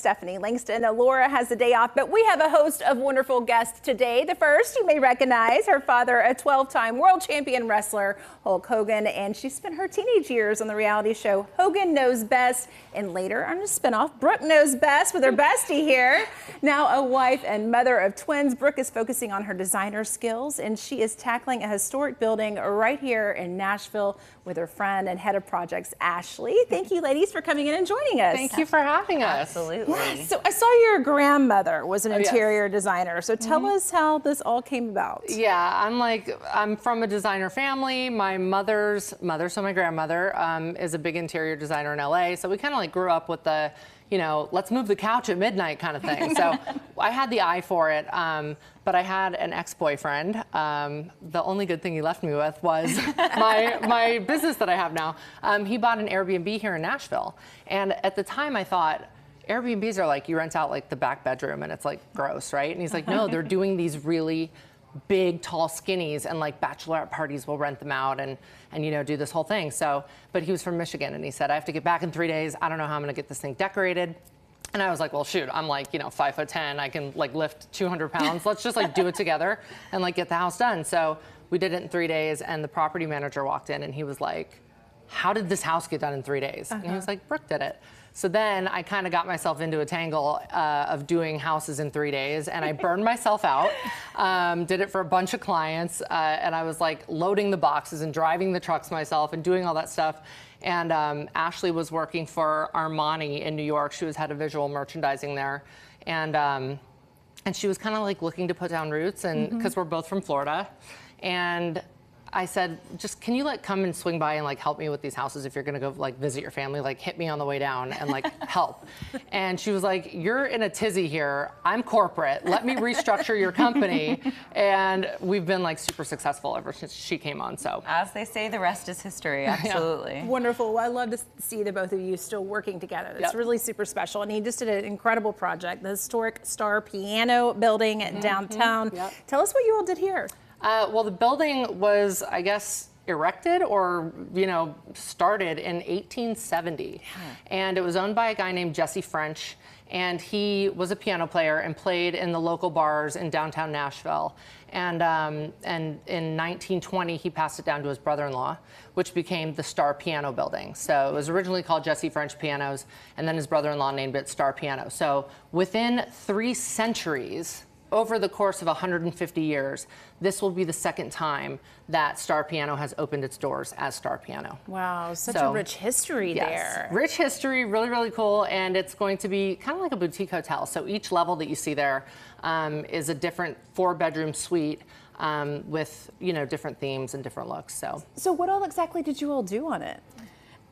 Stephanie Langston. Laura has the day off, but we have a host of wonderful guests today. The first, you may recognize her father, a 12-time world champion wrestler, Hulk Hogan, and she spent her teenage years on the reality show Hogan Knows Best, and later on a spinoff, Brooke Knows Best, with her bestie here. Now a wife and mother of twins, Brooke is focusing on her designer skills, and she is tackling a historic building right here in Nashville with her friend and head of projects, Ashley. Thank you, ladies, for coming in and joining us. Thank you for having us. Absolutely. Yeah, so I saw your grandmother was an interior designer. So tell us how this all came about. Yeah, I'm from a designer family. My mother's mother, so my grandmother, is a big interior designer in LA. So we kind of like grew up with the, you know, let's move the couch at midnight kind of thing. So I had the eye for it. But I had an ex-boyfriend. The only good thing he left me with was my business that I have now. He bought an Airbnb here in Nashville. And at the time I thought, Airbnbs are like, you rent out like the back bedroom and it's like gross, right? And he's like, no, they're doing these really big, tall skinnies, and like bachelorette parties will rent them out and you know, do this whole thing. So, but he was from Michigan and he said, I have to get back in 3 days. I don't know how I'm gonna get this thing decorated. And I was like, well, shoot, I'm like, you know, 5'10", I can like lift 200 pounds. Let's just like do it together and like get the house done. So we did it in 3 days, and the property manager walked in and he was like, how did this house get done in 3 days? And he was like, Brooke did it. So then I kind of got myself into a tangle of doing houses in 3 days, and I burned myself out, did it for a bunch of clients, and I was like loading the boxes and driving the trucks myself and doing all that stuff. And Ashley was working for Armani in New York. She was head of visual merchandising there. And she was kind of like looking to put down roots, and because we're both from Florida. And I said, just can you like come and swing by and like help me with these houses if you're gonna go like visit your family, like hit me on the way down and like help. And she was like, you're in a tizzy here. I'm corporate. Let me restructure your company. And we've been like super successful ever since she came on. So as they say, the rest is history. Absolutely. Yeah. Wonderful. Well, I love to see the both of you still working together. It's really super special. And he just did an incredible project, the historic Starr Piano Building downtown. Tell us what you all did here. Well, the building was, I guess, erected or, you know, started in 1870. And it was owned by a guy named Jesse French. And he was a piano player and played in the local bars in downtown Nashville. And in 1920, he passed it down to his brother-in-law, which became the Starr Piano Building. So it was originally called Jesse French Pianos, and then his brother-in-law named it Starr Piano. So within 3 centuries, over the course of 150 years, this will be the second time that Starr Piano has opened its doors as Starr Piano. Wow, such a rich history there. Rich history, really, really cool, and it's going to be kind of like a boutique hotel. So each level that you see there is a different 4-bedroom suite with, you know, different themes and different looks. So what all exactly did you all do on it?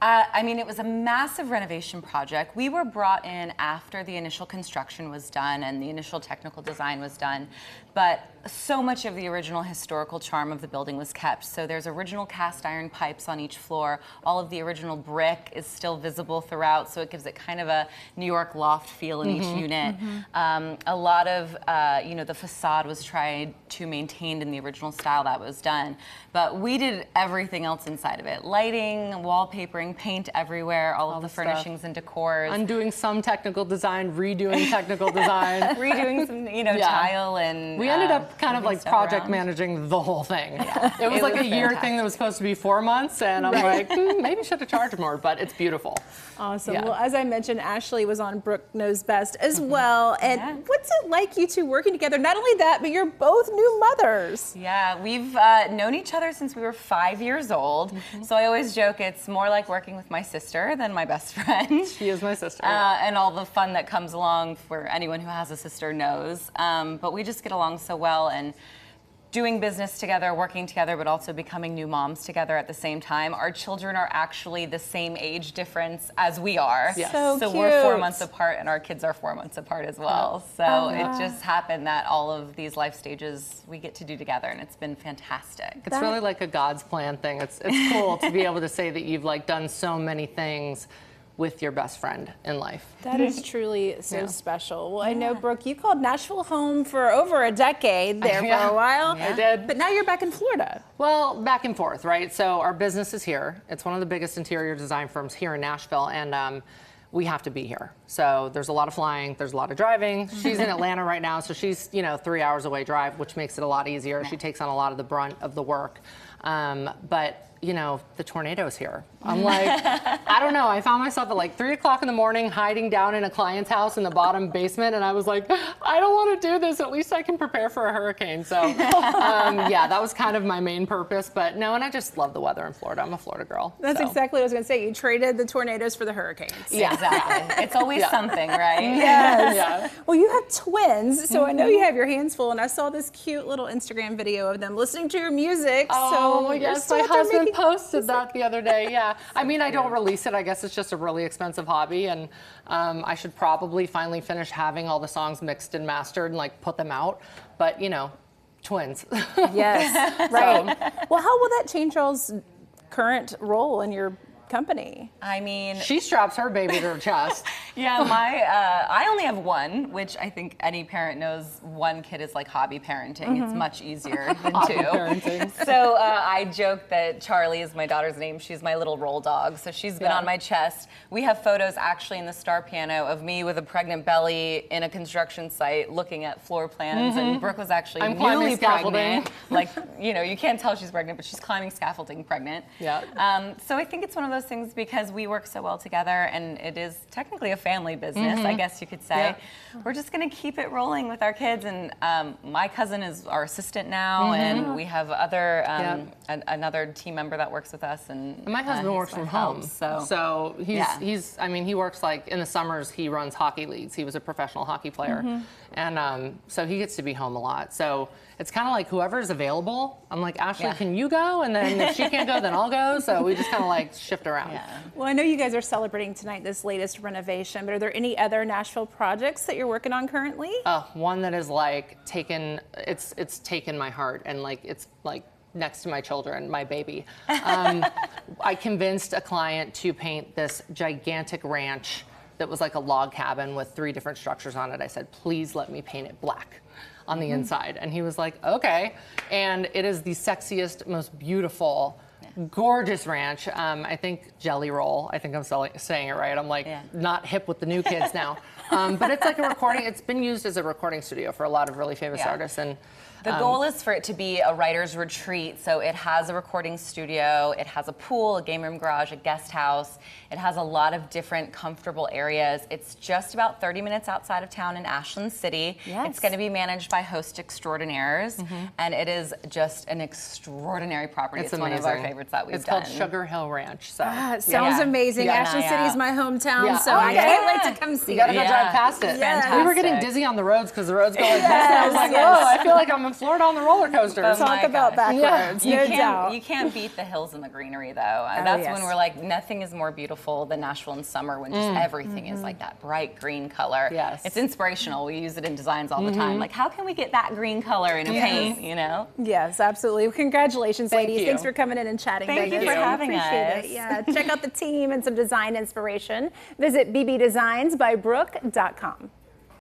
I mean, it was a massive renovation project. We were brought in after the initial construction was done and the initial technical design was done, but so much of the original historical charm of the building was kept. So there's original cast iron pipes on each floor. All of the original brick is still visible throughout, so it gives it kind of a New York loft feel in each unit. A lot of, you know, the facade was tried to maintain in the original style that was done, but we did everything else inside of it. Lighting, wallpapering, paint everywhere, all of the furnishings and decors. Undoing some technical design, redoing technical design. Redoing some, you know, tile and... We ended up kind of like project managing the whole thing. It was like a year thing that was supposed to be 4 months, and I'm like, maybe should have charged more, but it's beautiful. Awesome. Well, as I mentioned, Ashley was on Brooke Knows Best as well. And what's it like, you two working together? Not only that, but you're both new mothers. Yeah, we've known each other since we were 5 years old. So I always joke it's more like working with my sister than my best friend. She is my sister. And all the fun that comes along for anyone who has a sister knows. But we just get along so well, and doing business together, working together, but also becoming new moms together at the same time. Our children are actually the same age difference as we are. Yes. So we're 4 months apart, and our kids are 4 months apart as well. So it just happened that all of these life stages we get to do together, and it's been fantastic. It's really like a God's plan thing. It's cool to be able to say that you've like done so many things with your best friend in life. That is truly so special. Well, I know, Brooke, you called Nashville home for over a decade there for a while. I did. But now you're back in Florida. Well, back and forth, right? So our business is here. It's one of the biggest interior design firms here in Nashville. And we have to be here. So there's a lot of flying, there's a lot of driving. She's in Atlanta right now, so she's 3 hours away drive, which makes it a lot easier. She takes on a lot of the brunt of the work. But the tornado's here. I'm like, I don't know. I found myself at like 3 o'clock in the morning hiding down in a client's house in the bottom basement, and I was like, I don't want to do this. At least I can prepare for a hurricane. So yeah, that was kind of my main purpose. But no, and I just love the weather in Florida. I'm a Florida girl. That's exactly what I was going to say. You traded the tornadoes for the hurricanes. Yeah, exactly. It's always something, right? Yes. Yeah. Well, you have twins, so I know you have your hands full, and I saw this cute little Instagram video of them listening to your music. Oh, so yes, my husband posted that the other day. Yeah, I mean, I don't release it. I guess it's just a really expensive hobby, and I should probably finally finish having all the songs mixed and mastered and like put them out. But twins. Yes, right. Well, how will that change y'all's current role in your company? I mean, she straps her baby to her chest. Yeah, I only have one, which I think any parent knows. One kid is like hobby parenting. It's much easier than Hobby two. parenting. So I joke that Charlie is my daughter's name. She's my little roll dog. So she's been on my chest. We have photos actually in the Starr Piano of me with a pregnant belly in a construction site looking at floor plans. And Brooke was actually newly pregnant. Like, you can't tell she's pregnant, but she's climbing scaffolding pregnant. Yeah. So I think it's one of those things because we work so well together, and it is technically a family business, I guess you could say. Yeah. We're just going to keep it rolling with our kids, and my cousin is our assistant now, and we have other another team member that works with us, and my husband works from home, so he's I mean, he works like in the summers. He runs hockey leagues. He was a professional hockey player, and so he gets to be home a lot. So it's kind of like whoever's available. I'm like, Ashley, can you go? And then if she can't go, then I'll go. So we just kind of like shift around. Yeah. Well, I know you guys are celebrating tonight this latest renovation, but are there any other Nashville projects that you're working on currently? One that is like it's taken my heart, and like it's like next to my children, my baby. I convinced a client to paint this gigantic ranch that was like a log cabin with 3 different structures on it. I said, please let me paint it black on the inside. And he was like, okay. And it is the sexiest, most beautiful, gorgeous ranch. I think Jelly Roll, I think I'm saying it right. I'm like not hip with the new kids now. But it's like a recording, it's been used as a recording studio for a lot of really famous artists. And the goal is for it to be a writer's retreat. So it has a recording studio, it has a pool, a game room garage, a guest house. It has a lot of different comfortable areas. It's just about 30 minutes outside of town in Ashland City. Yes. It's going to be managed by Host Extraordinaires, and it is just an extraordinary property. It's one of our favorites that we've done. It's called Sugar Hill Ranch. So it sounds amazing. Ashland City is my hometown, so I can't wait to come see it. You gotta go drive past it. Yes. We were getting dizzy on the roads because the roads go like this. And I was like, oh, I feel like I'm in Florida on the roller coaster. Talk about back roads, no doubt. You can't beat the hills and the greenery, though. That's when we're like, nothing is more beautiful than Nashville in summer when just everything is like that bright green color. Yes. It's inspirational. We use it in designs all the time. Like, how can we get that green color in a paint, Yes, absolutely. Congratulations, ladies. you. Thanks for coming in and chatting. Thank you for having us. Appreciate it. Yeah, check out the team and some design inspiration. Visit bbdesignsbybrooke.com.